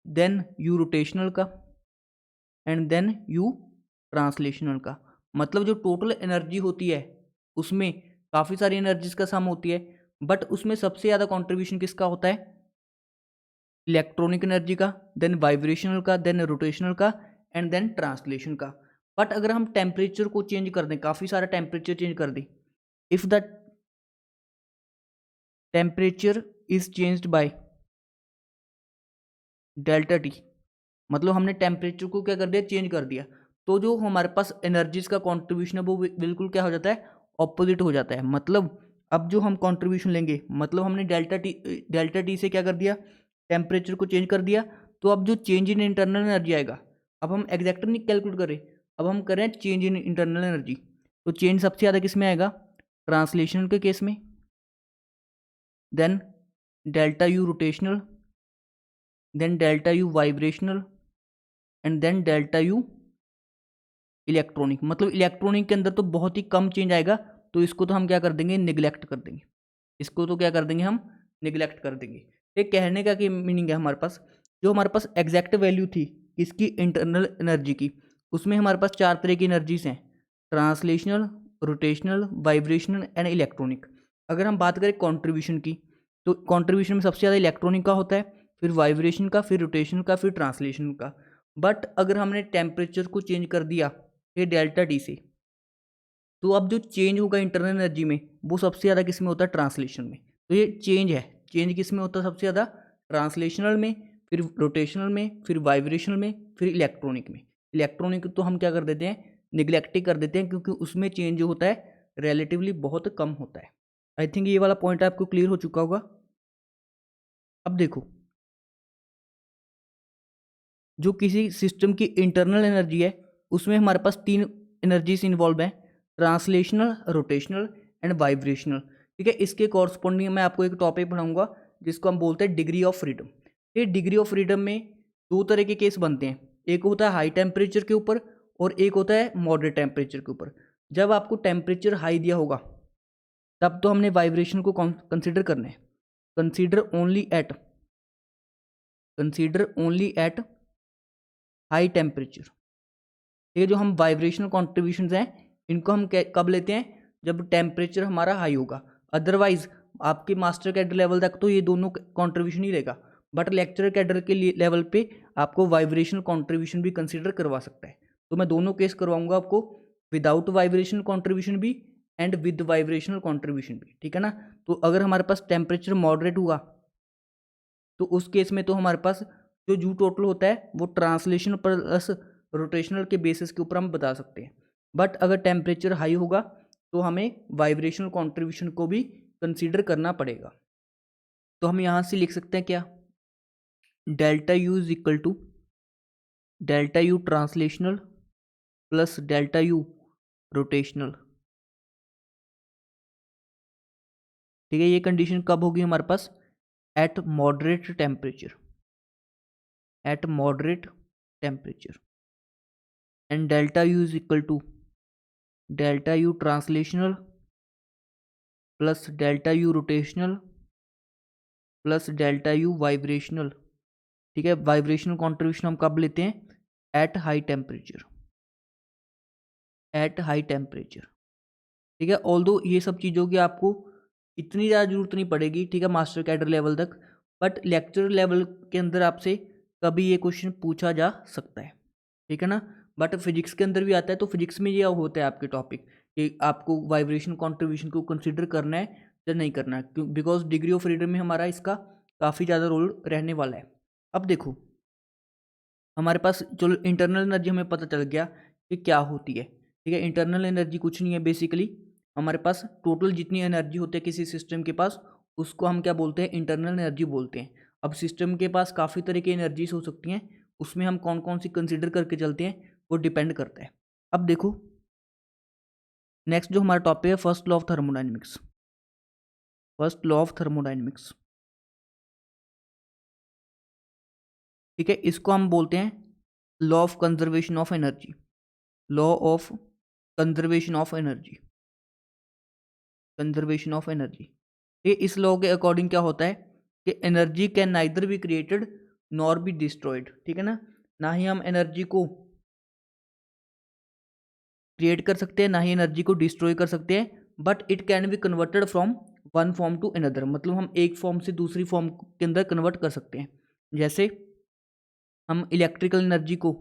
देन यू रोटेशनल का, एंड देन यू ट्रांसलेशनल का। मतलब जो टोटल एनर्जी होती है उसमें काफ़ी सारी एनर्जीज का सम होती है, बट उसमें सबसे ज़्यादा कंट्रीब्यूशन किसका होता है, इलेक्ट्रॉनिक एनर्जी का, देन वाइब्रेशनल का, देन रोटेशनल का, एंड देन ट्रांसलेशन का। बट अगर हम टेम्परेचर को चेंज कर दें, काफ़ी सारा टेम्परेचर चेंज कर दें, if the temperature is changed by delta T, मतलब हमने टेम्परेचर को क्या कर दिया, चेंज कर दिया, तो जो हमारे पास एनर्जीज का कॉन्ट्रीब्यूशन है वो बिल्कुल क्या हो जाता है, ऑपोजिट हो जाता है। मतलब अब जो हम कॉन्ट्रीब्यूशन लेंगे, मतलब हमने डेल्टा टी से क्या कर दिया, टेम्परेचर को चेंज कर दिया, तो अब जो चेंज इन इंटरनल एनर्जी आएगा, अब हम एग्जैक्ट नहीं कैलकुलेट करें, अब हम करें चेंज इन इंटरनल एनर्जी, तो चेंज सबसे ज़्यादा किस में आएगा, ट्रांसलेशन के केस में, then delta U rotational, then delta U vibrational, and then delta U electronic. मतलब इलेक्ट्रॉनिक के अंदर तो बहुत ही कम चेंज आएगा, तो इसको तो हम क्या कर देंगे, निगलेक्ट कर देंगे, इसको तो क्या कर देंगे, हम निगलेक्ट कर देंगे। ये कहने का क्या मीनिंग है, हमारे पास जो हमारे पास एग्जैक्ट वैल्यू थी इसकी इंटरनल एनर्जी की, उसमें हमारे पास 4 तरह की एनर्जीज हैं, translational, rotational, vibrational and electronic. अगर हम बात करें कॉन्ट्रीब्यूशन की, तो कॉन्ट्रीब्यूशन में सबसे ज़्यादा इलेक्ट्रॉनिक का होता है, फिर वाइब्रेशन का, फिर रोटेशन का, फिर ट्रांसलेशन का। बट अगर हमने टेम्परेचर को चेंज कर दिया ये डेल्टा टी से, तो अब जो चेंज होगा इंटरनल एनर्जी में वो सबसे ज़्यादा किस में होता है, ट्रांसलेशन में। तो ये चेंज है, चेंज किस में होता है सबसे ज़्यादा, ट्रांसलेशनल में, फिर रोटेशनल में, फिर वाइब्रेशनल में, फिर इलेक्ट्रॉनिक में। इलेक्ट्रॉनिक तो हम क्या कर देते हैं, निगलेक्ट ही कर देते हैं, क्योंकि उसमें चेंज जो होता है रिलेटिवली बहुत कम होता है। आई थिंक ये वाला पॉइंट आपको क्लियर हो चुका होगा। अब देखो जो किसी सिस्टम की इंटरनल एनर्जी है उसमें हमारे पास 3 एनर्जीज इन्वॉल्व हैं, ट्रांसलेशनल, रोटेशनल एंड वाइब्रेशनल। ठीक है, इसके कॉरस्पॉन्डिंग मैं आपको एक टॉपिक पढ़ाऊंगा जिसको हम बोलते हैं डिग्री ऑफ फ्रीडम। ये डिग्री ऑफ फ्रीडम में 2 तरह के केस बनते हैं, एक होता है हाई टेम्परेचर के ऊपर और एक होता है मॉडरेट टेम्परेचर के ऊपर। जब आपको टेम्परेचर हाई दिया होगा तब तो हमने वाइब्रेशन को कंसिडर करना है। Consider only eight high temperature. ये जो हम वाइब्रेशनल कॉन्ट्रीब्यूशन हैं इनको हम कब लेते हैं, जब टेम्परेचर हमारा हाई होगा। अदरवाइज आपके मास्टर कैडर लेवल तक तो ये दोनों कॉन्ट्रीब्यूशन ही रहेगा, बट लेक्चरर कैडर के लेवल पे आपको वाइब्रेशनल कॉन्ट्रीब्यूशन भी कंसिडर करवा सकता है। तो मैं दोनों केस करवाऊंगा आपको, विदाउट वाइब्रेशनल कॉन्ट्रीब्यूशन भी एंड विद वाइब्रेशनल कॉन्ट्रीब्यूशन भी। ठीक है ना। तो अगर हमारे पास टेम्परेचर मॉडरेट हुआ तो उस केस में तो हमारे पास जो जू टोटल होता है वो ट्रांसलेशन प्लस रोटेशनल के बेसिस के ऊपर हम बता सकते हैं। बट अगर टेम्परेचर हाई होगा तो हमें वाइब्रेशनल कॉन्ट्रीब्यूशन को भी कंसीडर करना पड़ेगा। तो हम यहाँ से लिख सकते हैं क्या, delta U is equal to delta U translational plus delta U rotational. ठीक है, ये कंडीशन कब होगी हमारे पास, at moderate temperature, at moderate temperature. And delta U is equal to delta U translational plus delta U rotational plus delta U vibrational. ठीक है, vibrational contribution हम कब लेते हैं, at high temperature, at high temperature. ठीक है, although ये सब चीज़ों की आपको इतनी ज़्यादा जरूरत नहीं पड़ेगी, ठीक है, मास्टर कैडर लेवल तक, बट लेक्चर लेवल के अंदर आपसे कभी ये क्वेश्चन पूछा जा सकता है। ठीक है ना। बट फिजिक्स के अंदर भी आता है, तो फिजिक्स में ये होता है आपके टॉपिक कि आपको वाइब्रेशन कॉन्ट्रीब्यूशन को कंसिडर करना है या नहीं करना है, क्यों, बिकॉज डिग्री ऑफ फ्रीडम में हमारा इसका काफ़ी ज़्यादा रोल रहने वाला है। अब देखो हमारे पास चलो इंटरनल एनर्जी हमें पता चल गया कि क्या होती है। ठीक है, इंटरनल एनर्जी कुछ नहीं है, बेसिकली हमारे पास टोटल जितनी एनर्जी होती है किसी सिस्टम के पास उसको हम क्या बोलते हैं, इंटरनल एनर्जी बोलते हैं। अब सिस्टम के पास काफ़ी तरह की एनर्जीज हो सकती हैं, उसमें हम कौन कौन सी कंसिडर करके चलते हैं वो डिपेंड करता है। अब देखो नेक्स्ट जो हमारा टॉपिक है, first law of thermodynamics. First law of thermodynamics, ठीक है, इसको हम बोलते हैं law of conservation of energy, law of conservation of energy, conservation of energy. ये इस लॉ के अकॉर्डिंग क्या होता है कि energy can neither be created nor be destroyed. ठीक है ना ही हम एनर्जी को क्रिएट कर सकते हैं ना ही एनर्जी को डिस्ट्रॉय कर सकते हैं, but it can be converted from one form to another, मतलब हम एक फॉर्म से दूसरी फॉर्म के अंदर कन्वर्ट कर सकते हैं। जैसे हम इलेक्ट्रिकल एनर्जी को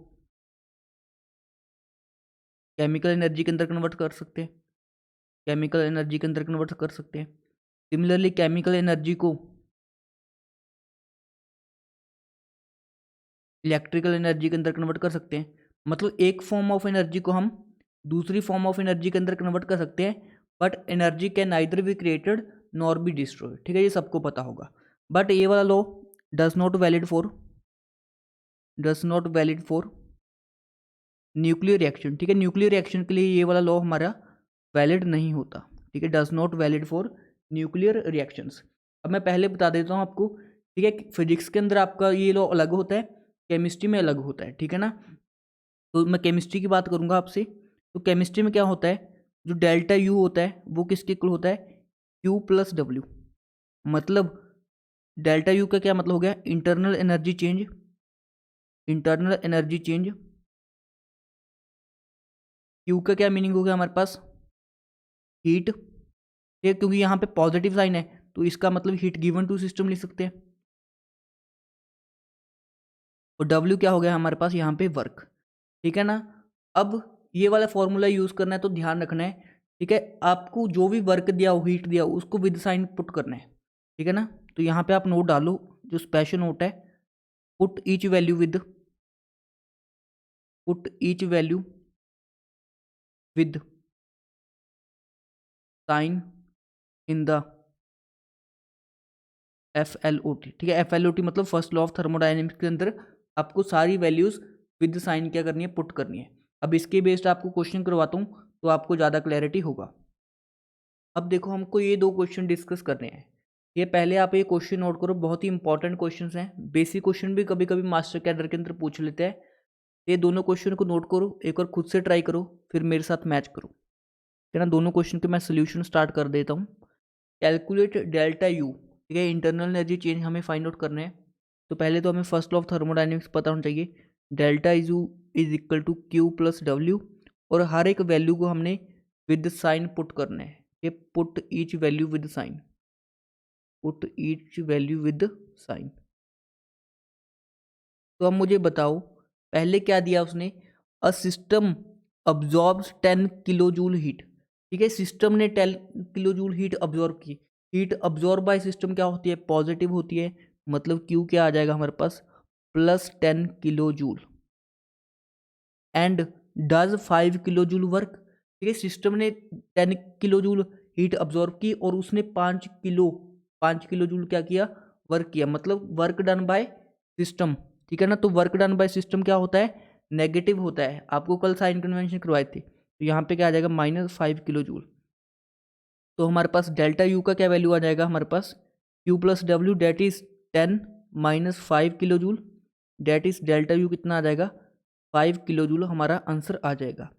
केमिकल एनर्जी के अंदर कन्वर्ट कर सकते हैं, केमिकल एनर्जी के अंदर कन्वर्ट कर सकते हैं। सिमिलरली केमिकल एनर्जी को इलेक्ट्रिकल एनर्जी के अंदर कन्वर्ट कर सकते हैं। मतलब एक फॉर्म ऑफ एनर्जी को हम दूसरी फॉर्म ऑफ एनर्जी के अंदर कन्वर्ट कर सकते हैं, but energy can neither be created nor be destroyed. ठीक है, ये सबको पता होगा। बट ये वाला law does not valid for nuclear reaction. ठीक है, न्यूक्लियर रिएक्शन के लिए ये वाला लॉ हमारा वैलिड नहीं होता। ठीक है, does not valid for nuclear reactions. अब मैं पहले बता देता हूँ आपको, ठीक है, फिजिक्स के अंदर आपका ये लॉ अलग होता है, केमिस्ट्री में अलग होता है। ठीक है ना। तो मैं केमिस्ट्री की बात करूँगा आपसे। तो केमिस्ट्री में क्या होता है, जो डेल्टा यू होता है वो किसके इक्वल होता है, क्यू प्लस डब्ल्यू। मतलब डेल्टा यू का क्या मतलब हो गया, internal energy change, internal energy change. Q का क्या मीनिंग हो गया हमारे पास, हीट। ठीक, क्योंकि यहाँ पे पॉजिटिव साइन है तो इसका मतलब हीट गिवन टू सिस्टम लिख सकते हैं। और डब्ल्यू क्या हो गया हमारे पास यहाँ पे, वर्क। ठीक है ना। अब ये वाला फॉर्मूला यूज करना है तो ध्यान रखना है, ठीक है, आपको जो भी वर्क दिया हो, हीट दिया हो, उसको विद साइन पुट करना है। ठीक है ना। तो यहाँ पे आप नोट डालो, जो स्पेशल नोट है, put each value with sign in the FLOT। ठीक है, FLOT मतलब फर्स्ट लॉ ऑफ थर्मोडायनेमिक्स के अंदर आपको सारी वैल्यूज़ विद साइन क्या करनी है, पुट करनी है। अब इसके बेस्ड आपको क्वेश्चन करवाता हूँ तो आपको ज़्यादा क्लैरिटी होगा। अब देखो हमको ये 2 क्वेश्चन डिस्कस करने हैं। ये पहले आप ये क्वेश्चन नोट करो, बहुत ही इंपॉर्टेंट क्वेश्चंस हैं। बेसिक क्वेश्चन भी कभी कभी मास्टर कैडर के अंदर पूछ लेते हैं। ये दोनों क्वेश्चन को नोट करो, एक बार खुद से ट्राई करो, फिर मेरे साथ मैच करो, ठीक है ना। दोनों क्वेश्चन के मैं सोल्यूशन स्टार्ट कर देता हूँ। कैलकुलेट डेल्टा यू, ठीक है, इंटरनल एनर्जी चेंज हमें फाइंड आउट करना है। तो पहले तो हमें फर्स्ट लॉ ऑफ थर्मोडाइनमिक्स पता होना चाहिए। Delta U is equal to Q plus W, और हर एक वैल्यू को हमने विद साइन पुट करना है। ये put each value with sign, put each value with sign. तो अब मुझे बताओ पहले क्या दिया उसने, a system absorbs 10 kilo joule heat, ठीक है। सिस्टम ने 10 किलो जूल हीट अब्जॉर्ब की। हीट अब्जॉर्ब बाय सिस्टम क्या होती है, पॉजिटिव होती है, मतलब क्यू क्या आ जाएगा हमारे पास, plus 10 kilo joule. And does 5 kilo joule work, ठीक है। सिस्टम ने 10 किलो जूल हीट अब्जॉर्ब की और उसने 5 किलो जूल क्या किया, वर्क किया, मतलब वर्क डन बाय सिस्टम, ठीक है ना। तो वर्क डन बाय सिस्टम क्या होता है, नेगेटिव होता है। आपको कल साइन कन्वेंशन करवाए थे, तो यहाँ पे क्या आ जाएगा, -5 किलो जूल। तो हमारे पास डेल्टा यू का क्या वैल्यू आ जाएगा, हमारे पास Q plus W that is 10 -5 kilo joule, that is delta U कितना आ जाएगा, 5 किलो जूल हमारा आंसर आ जाएगा,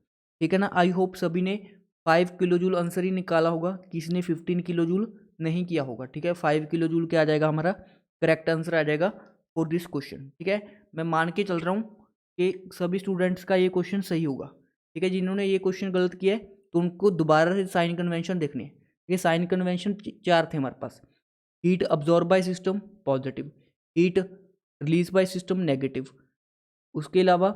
ठीक है ना। आई होप सभी ने 5 किलो जूल आंसर ही निकाला होगा, किसी ने 15 किलो जूल नहीं किया होगा, ठीक है। 5 किलो जूल क्या आ जाएगा, हमारा करेक्ट आंसर आ जाएगा फॉर दिस क्वेश्चन, ठीक है। मैं मान के चल रहा हूँ कि सभी स्टूडेंट्स का ये क्वेश्चन सही होगा, ठीक है। जिन्होंने ये क्वेश्चन गलत किया है तो उनको दोबारा से साइन कन्वेंशन देखने हैं। ये साइन कन्वेंशन 4 थे हमारे पास। Heat absorb by system positive, heat release by system negative, उसके अलावा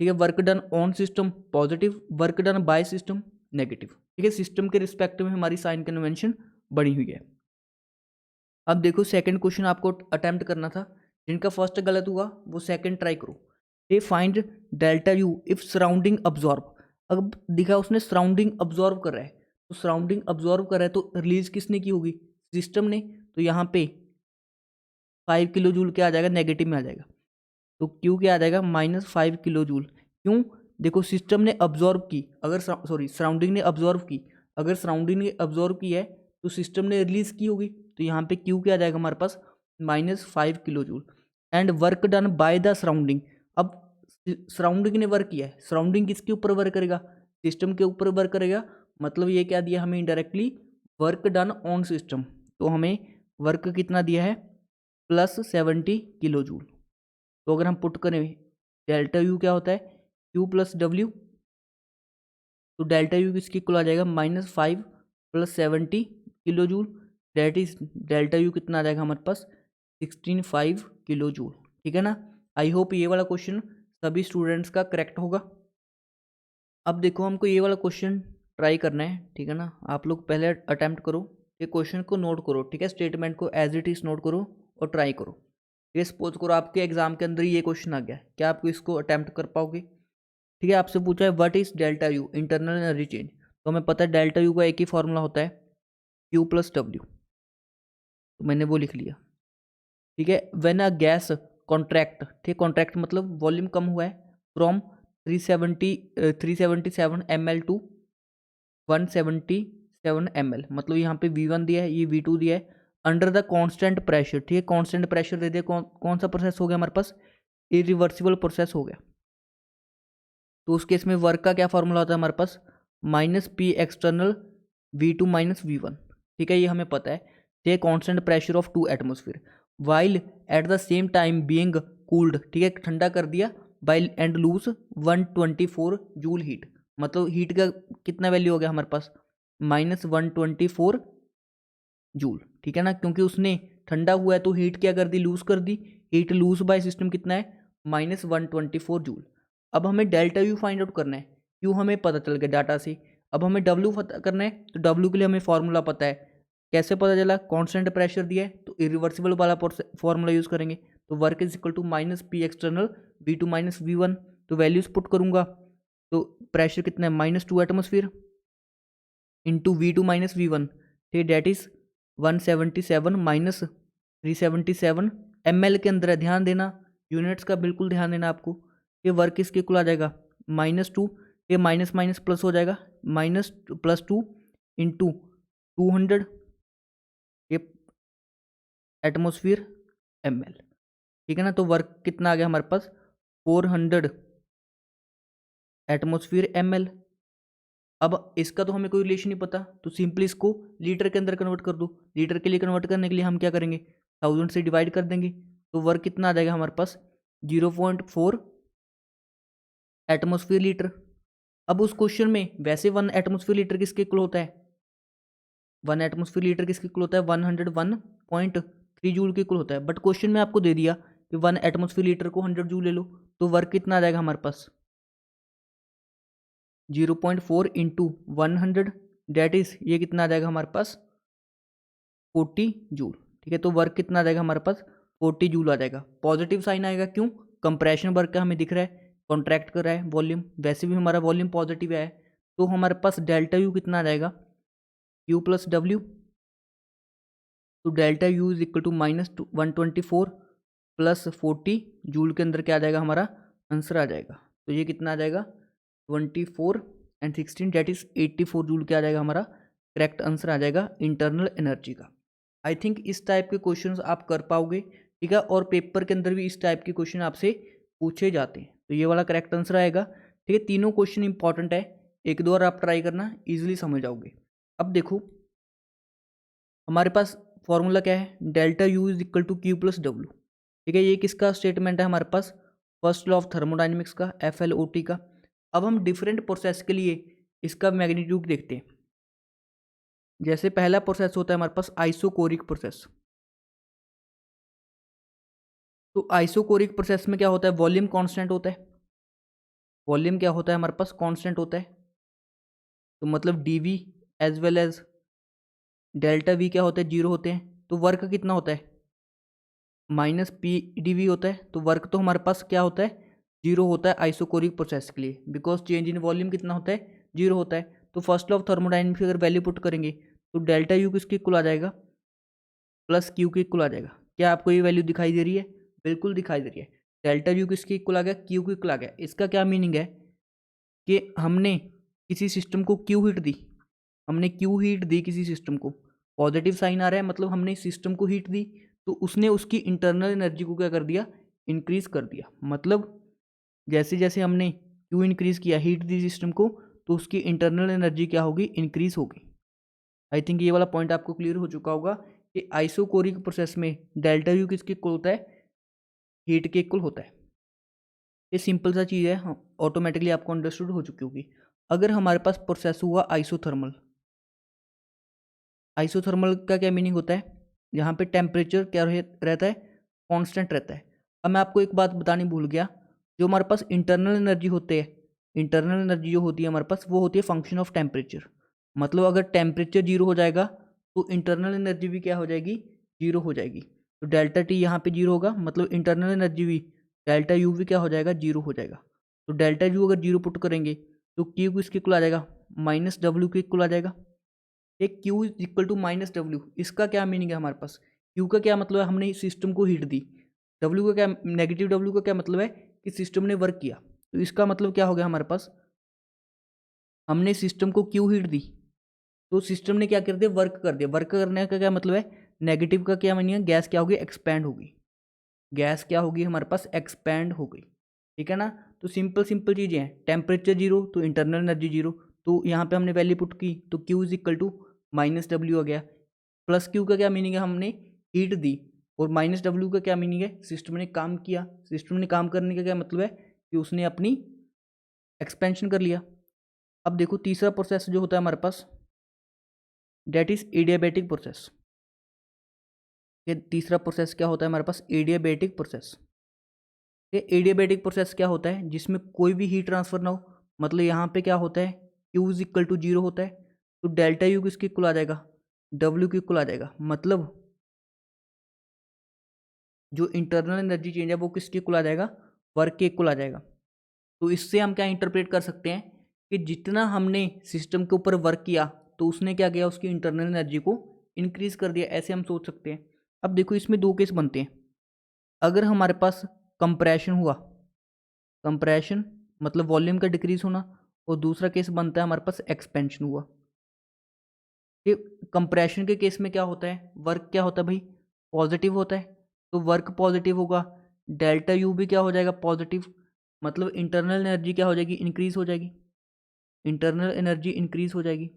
ठीक है work done on system positive, work done by system negative, ठीक है। सिस्टम के रिस्पेक्ट में हमारी साइन कन्वेंशन बनी हुई है। अब देखो सेकंड क्वेश्चन आपको अटेम्प्ट करना था, जिनका फर्स्ट गलत हुआ वो सेकंड ट्राई करो। ये find delta U if surrounding absorb, अब दिखा उसने सराउंडिंग अब्जॉर्ब कर रहा है, तो सराउंडिंग अब्जॉर्ब कर रहा है तो रिलीज किसने की होगी, सिस्टम ने। तो यहाँ पे 5 किलो जूल क्या आ जाएगा, नेगेटिव में आ जाएगा, तो क्यू क्या आ जाएगा, -5 किलो जूल। क्यों, देखो सिस्टम ने अब्जॉर्ब की, अगर सराउंडिंग ने अब्जॉर्ब की, अगर सराउंडिंग ने अब्जॉर्ब की है तो सिस्टम ने रिलीज की होगी, तो यहाँ पे क्यू क्या आ जाएगा हमारे पास, -5 kilo joule. And work done by the surrounding, अब सराउंडिंग ने वर्क किया है, सराउंडिंग किसके ऊपर वर्क करेगा, सिस्टम के ऊपर वर्क करेगा, मतलब ये क्या दिया हमें indirectly, work done on system. तो हमें वर्क कितना दिया है, +70 किलो जूल। तो अगर हम पुट करें डेल्टा यू क्या होता है, क्यू प्लस डब्ल्यू, तो डेल्टा यू किसकी इक्वल आ जाएगा, -5 + 70 kilo joule, that is delta U कितना आ जाएगा हमारे पास, 16.5 किलो जूल, ठीक है ना। आई होप ये वाला क्वेश्चन सभी स्टूडेंट्स का करेक्ट होगा। अब देखो हमको ये वाला क्वेश्चन ट्राई करना है, ठीक है ना। आप लोग पहले अटैम्प्ट करो, ये क्वेश्चन को नोट करो, ठीक है। स्टेटमेंट को एज इट इज नोट करो और ट्राई करो। ये सपोज करो आपके एग्जाम के अंदर ही ये क्वेश्चन आ गया, क्या आप इसको अटैम्प्ट कर पाओगे, ठीक है। आपसे पूछा है what is delta you internal energy change, तो हमें पता है डेल्टा यू का एक ही फॉर्मूला होता है, क्यू प्लस डब्ल्यू, तो मैंने वो लिख लिया, ठीक है। व्हेन अ गैस कॉन्ट्रैक्ट, ठीक, कॉन्ट्रैक्ट मतलब वॉल्यूम कम हुआ है, फ्रॉम 377 ml टू 177 ml, मतलब यहाँ पे V1 दिया है, ये V2 दिया है, अंडर द कांस्टेंट प्रेशर, ठीक है। कांस्टेंट प्रेशर दे दिया, कौन सा प्रोसेस हो गया हमारे पास, इरिवर्सिबल प्रोसेस हो गया। तो उस केस में वर्क का क्या फॉर्मूला होता है हमारे पास, -P एक्सटर्नल V2 - V1, ठीक है, ये हमें पता है। ये constant pressure of 2 atmosphere while at the same time being cooled, ठीक है, ठंडा कर दिया, by and lose 124 joule heat, मतलब हीट का कितना वैल्यू हो गया हमारे पास, -124 जूल, ठीक है ना। क्योंकि उसने ठंडा हुआ है तो हीट क्या कर दी, लूज कर दी, हीट लूज बाय सिस्टम कितना है, -124 जूल। अब हमें डेल्टा यू फाइंड आउट करना है, क्यों हमें पता चल गया डाटा से। अब हमें डब्ल्यू पता करना है, तो डब्ल्यू के लिए हमें फॉर्मूला पता है, कैसे पता चला, कांस्टेंट प्रेशर दिया है तो इरिवर्सिबल वाला फॉर्मूला यूज करेंगे, तो work is equal to -P external V2 - V1, तो वैल्यूज पुट करूंगा, तो प्रेशर कितना है, -2 एटमोसफियर इंटू V2 - V1, ठीक, डेट इज 177 - 377 ml के अंदर है, ध्यान देना यूनिट्स का बिल्कुल ध्यान देना आपको। ये वर्क किसके इक्वल आ जाएगा, -2, ये माइनस माइनस प्लस हो जाएगा, -+2 इंटू 200 ये एटमोसफियर ml, ठीक है ना। तो वर्क कितना आ गया हमारे पास, 400 एटमोसफियर ml। अब इसका तो हमें कोई रिलेशन नहीं पता, तो सिंपली इसको लीटर के अंदर कन्वर्ट कर दो। लीटर के लिए कन्वर्ट करने के लिए हम क्या करेंगे, 1000 से डिवाइड कर देंगे, तो वर्क कितना आ जाएगा हमारे पास, 0.4 एटमोसफियर लीटर। अब उस क्वेश्चन में वैसे 1 एटमोसफियर लीटर किसके इक्वल होता है, 1 एटमोसफियर लीटर किसके इक्वल होता है, 101.3 जूल के इक्वल होता है। बट क्वेश्चन में आपको दे दिया कि 1 एटमोसफियर लीटर को 100 जूल ले लो, तो वर्क कितना आ जाएगा हमारे पास, 0.4 इंटू 100, डेट इज ये कितना आ जाएगा हमारे पास, 40 जूल, ठीक है। तो वर्क कितना आ जाएगा हमारे पास, 40 जूल आ जाएगा। पॉजिटिव साइन आएगा, क्यों, कंप्रेशन वर्क का हमें दिख रहा है, कॉन्ट्रैक्ट कर रहा है वॉल्यूम, वैसे भी हमारा वॉल्यूम पॉजिटिव है, तो हमारे पास डेल्टा यू कितना आ जाएगा, यू प्लस डब्ल्यू। तो delta U is equal to -124 plus 40 joule के अंदर क्या आ जाएगा, हमारा आंसर आ जाएगा। तो ये कितना आ जाएगा, 24 एंड 16 डेट इज 84 जूल क्या आ जाएगा हमारा, करेक्ट आंसर आ जाएगा इंटरनल एनर्जी का। आई थिंक इस टाइप के क्वेश्चंस आप कर पाओगे, ठीक है। और पेपर के अंदर भी इस टाइप के क्वेश्चन आपसे पूछे जाते हैं, तो ये वाला करेक्ट आंसर आएगा, ठीक है। तीनों क्वेश्चन इंपॉर्टेंट है, एक दो बार आप ट्राई करना, इजिली समझ जाओगे। अब देखो हमारे पास फॉर्मूला क्या है, delta U is equal to Q plus W, ठीक है। ये किसका स्टेटमेंट है हमारे पास, फर्स्ट लॉ ऑफ थर्मोडाइनमिक्स का, FLOT का। अब हम डिफरेंट प्रोसेस के लिए इसका मैग्नीट्यूड देखते हैं। जैसे पहला प्रोसेस होता है हमारे पास आइसोकोरिक प्रोसेस। तो आइसोकोरिक प्रोसेस में क्या होता है, वॉल्यूम कांस्टेंट होता है, वॉल्यूम क्या होता है हमारे पास, कांस्टेंट होता है। तो मतलब dV as well as delta V क्या होता है, 0 होते हैं। तो वर्क कितना होता है, -P/dV होता है। तो वर्क तो हमारे पास क्या होता है, 0 होता है आइसोकोरिक प्रोसेस के लिए, बिकॉज चेंज इन वॉल्यूम कितना होता है, 0 होता है। तो फर्स्ट लॉ ऑफ थर्मोडाइनमिक्स अगर वैल्यू पुट करेंगे तो डेल्टा यू किसके इक्वल आ जाएगा, प्लस क्यू के इक्वल आ जाएगा। क्या आपको ये वैल्यू दिखाई दे रही है, बिल्कुल दिखाई दे रही है। डेल्टा यू किसके इक्वल आ गया, क्यू के इक्वल आ गया। इसका क्या मीनिंग है कि हमने किसी सिस्टम को क्यू हीट दी, हमने क्यू हीट दी किसी सिस्टम को, पॉजिटिव साइन आ रहा है, मतलब हमने सिस्टम को हीट दी, तो उसने उसकी इंटरनल एनर्जी को क्या कर दिया, इंक्रीज कर दिया। मतलब जैसे जैसे हमने क्यू इंक्रीज किया, हीट दी सिस्टम को, तो उसकी इंटरनल एनर्जी क्या होगी, इंक्रीज होगी। आई थिंक ये वाला पॉइंट आपको क्लियर हो चुका होगा कि आइसोकोरिक प्रोसेस में डेल्टा यू किसके इक्वल होता है, हीट के इक्वल होता है। ये सिंपल सा चीज़ है, हाँ, ऑटोमेटिकली आपको अंडरस्टूड हो चुकी होगी। अगर हमारे पास प्रोसेस हुआ आइसोथर्मल, आइसोथर्मल का क्या मीनिंग होता है, यहाँ पे टेम्परेचर क्या रहता है, कांस्टेंट रहता है। अब मैं आपको एक बात बतानी भूल गया, जो हमारे पास इंटरनल एनर्जी होते हैं, इंटरनल एनर्जी जो होती है हमारे पास, वो होती है फंक्शन ऑफ टेम्परेचर। मतलब अगर टेम्परेचर 0 हो जाएगा तो इंटरनल एनर्जी भी क्या हो जाएगी, 0 हो जाएगी। तो डेल्टा टी यहाँ पे 0 होगा, मतलब इंटरनल एनर्जी भी, डेल्टा यू भी क्या हो जाएगा, 0 हो जाएगा। तो डेल्टा यू अगर 0 पुट करेंगे तो क्यू किसके इक्वल आ जाएगा, -W के इक्वल आ जाएगा। एक Q is equal to -W, इसका क्या मीनिंग है हमारे पास, Q का क्या मतलब है, हमने सिस्टम को हीट दी, W का क्या, नेगेटिव W का क्या मतलब है कि सिस्टम ने वर्क किया। तो इसका मतलब क्या हो गया हमारे पास, हमने सिस्टम को Q हीट दी, तो सिस्टम ने क्या कर दिया, वर्क कर दिया। वर्क करने का क्या मतलब है, नेगेटिव का क्या मीनिंग है, गैस क्या होगी, एक्सपैंड होगी, गैस क्या होगी हमारे पास, एक्सपैंड हो गई, ठीक है ना। तो सिंपल सिंपल चीज़ें हैं, टेम्परेचर 0 तो इंटरनल एनर्जी 0, तो यहाँ पे हमने वैल्यू पुट की तो Q is equal to -W आ गया। प्लस Q का क्या मीनिंग है, हमने हीट दी, और -W का क्या मीनिंग है, सिस्टम ने काम किया। सिस्टम ने काम करने का क्या मतलब है कि उसने अपनी एक्सपेंशन कर लिया। अब देखो तीसरा प्रोसेस जो होता है हमारे पास, डेट इज एडियाबैटिक प्रोसेस। ये तीसरा प्रोसेस क्या होता है हमारे पास, एडियाबैटिक प्रोसेस। ये एडियाबैटिक प्रोसेस क्या होता है, जिसमें कोई भी हीट ट्रांसफर ना हो। मतलब यहाँ पे क्या होता है, Q इज इक्वल टू 0 होता है, तो डेल्टा यू किसके इक्वल आ जाएगा, W के इक्वल आ जाएगा। मतलब जो इंटरनल एनर्जी चेंज है वो किसके इक्वल आ जाएगा, वर्क के इक्वल आ जाएगा। तो इससे हम क्या इंटरप्रेट कर सकते हैं कि जितना हमने सिस्टम के ऊपर वर्क किया, तो उसने क्या किया, उसकी इंटरनल एनर्जी को इंक्रीज कर दिया, ऐसे हम सोच सकते हैं। अब देखो इसमें दो केस बनते हैं। अगर हमारे पास कंप्रेशन हुआ, कंप्रेशन मतलब वॉल्यूम का डिक्रीज होना, और दूसरा केस बनता है हमारे पास एक्सपेंशन हुआ। कि कंप्रेशन के केस में क्या होता है, वर्क क्या होता है भाई, पॉजिटिव होता है, तो वर्क पॉजिटिव होगा, डेल्टा यू भी क्या हो जाएगा, पॉजिटिव, मतलब इंटरनल एनर्जी क्या हो जाएगी, इंक्रीज हो जाएगी, इंटरनल एनर्जी इंक्रीज हो जाएगी,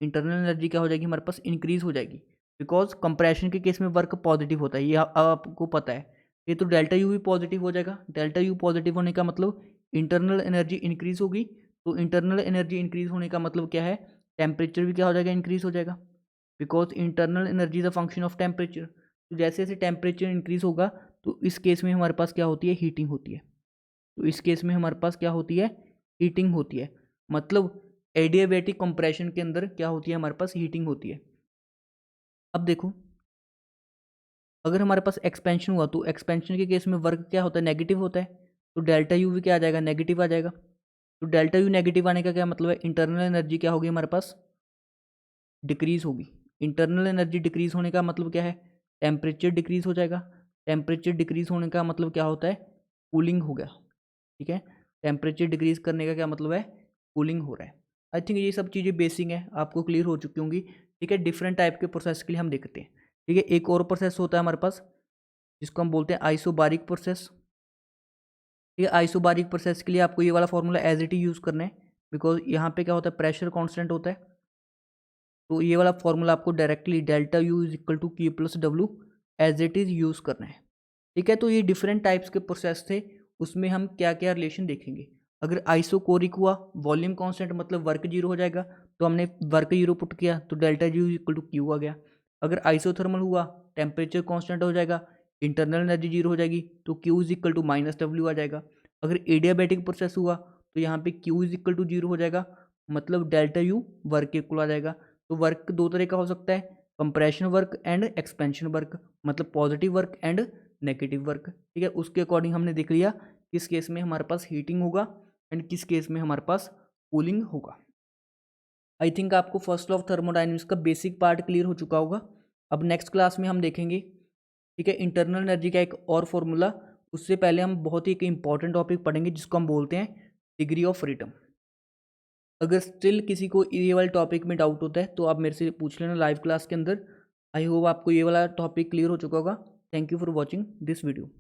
इंटरनल एनर्जी क्या हो जाएगी हमारे पास, इंक्रीज हो जाएगी, बिकॉज कंप्रेशन के केस में वर्क पॉजिटिव होता है, ये आपको पता है। ये तो डेल्टा यू भी पॉजिटिव हो जाएगा, डेल्टा यू पॉजिटिव होने का मतलब इंटरनल एनर्जी इंक्रीज होगी, तो इंटरनल एनर्जी इंक्रीज होने का मतलब क्या है, टेम्परेचर भी क्या हो जाएगा, इंक्रीज हो जाएगा, because internal energy is a function of temperature. तो जैसे जैसे टेम्परेचर इंक्रीज होगा तो इस केस में हमारे पास क्या होती है, हीटिंग होती है, तो इस केस में हमारे पास क्या होती है, हीटिंग होती है, मतलब एडियाबैटिक कंप्रेशन के अंदर क्या होती है, हमारे पास हीटिंग होती है। अब देखो, अगर हमारे पास एक्सपेंशन हुआ तो एक्सपेंशन के केस में वर्क क्या होता है, नेगेटिव होता है, तो डेल्टा यू भी क्या आ जाएगा, नेगेटिव आ जाएगा। तो डेल्टा यू नेगेटिव आने का क्या मतलब है, इंटरनल एनर्जी क्या होगी हमारे पास, डिक्रीज होगी। इंटरनल एनर्जी डिक्रीज होने का मतलब क्या है, टेम्परेचर डिक्रीज हो जाएगा, टेम्परेचर डिक्रीज होने का मतलब क्या होता है, कूलिंग हो गया, ठीक है। टेम्परेचर डिक्रीज करने का क्या मतलब है, कूलिंग हो रहा है। आई थिंक ये सब चीज़ें बेसिक हैं, आपको क्लियर हो चुकी होंगी, ठीक है। डिफरेंट टाइप के प्रोसेस के लिए हम देखते हैं, ठीक है। एक और प्रोसेस होता है हमारे पास जिसको हम बोलते हैं आइसोबारिक प्रोसेस, ठीक है। आइसोबारिक प्रोसेस के लिए आपको ये वाला formula as it is use करना है, बिकॉज यहाँ पे क्या होता है, प्रेशर कॉन्स्टेंट होता है, तो ये वाला फॉर्मूला आपको directly delta U is equal to Q plus W as it is use करना है, ठीक है। तो ये डिफरेंट टाइप्स के प्रोसेस थे, उसमें हम क्या क्या रिलेशन देखेंगे। अगर आइसोकोरिक हुआ, वॉल्यूम कांस्टेंट मतलब वर्क जीरो हो जाएगा, तो हमने वर्क जीरो पुट किया तो delta U equal to Q आ गया। अगर आइसोथर्मल हुआ, टेम्परेचर कांस्टेंट हो जाएगा, इंटरनल एनर्जी जीरो हो जाएगी, तो Q is equal to minus W आ जाएगा। अगर एडियाबैटिक प्रोसेस हुआ तो यहाँ पे Q is equal to zero हो जाएगा, मतलब डेल्टा यू वर्क इक्वल आ जाएगा। तो वर्क दो तरह का हो सकता है, compression work and expansion work, मतलब positive work and negative work, ठीक है। उसके अकॉर्डिंग हमने देख लिया किस केस में हमारे पास हीटिंग होगा एंड किस केस में हमारे पास कूलिंग होगा। आई थिंक आपको फर्स्ट लॉ ऑफ थर्मोडायनेमिक्स का बेसिक पार्ट क्लियर हो चुका होगा। अब नेक्स्ट क्लास में हम देखेंगे, ठीक है, इंटरनल एनर्जी का एक और फॉर्मूला। उससे पहले हम बहुत ही एक इंपॉर्टेंट टॉपिक पढ़ेंगे जिसको हम बोलते हैं डिग्री ऑफ फ्रीडम। अगर स्टिल किसी को ये वाले टॉपिक में डाउट होता है तो आप मेरे से पूछ लेना लाइव क्लास के अंदर। आई होप आपको ये वाला टॉपिक क्लियर हो चुका होगा। Thank you for watching this video.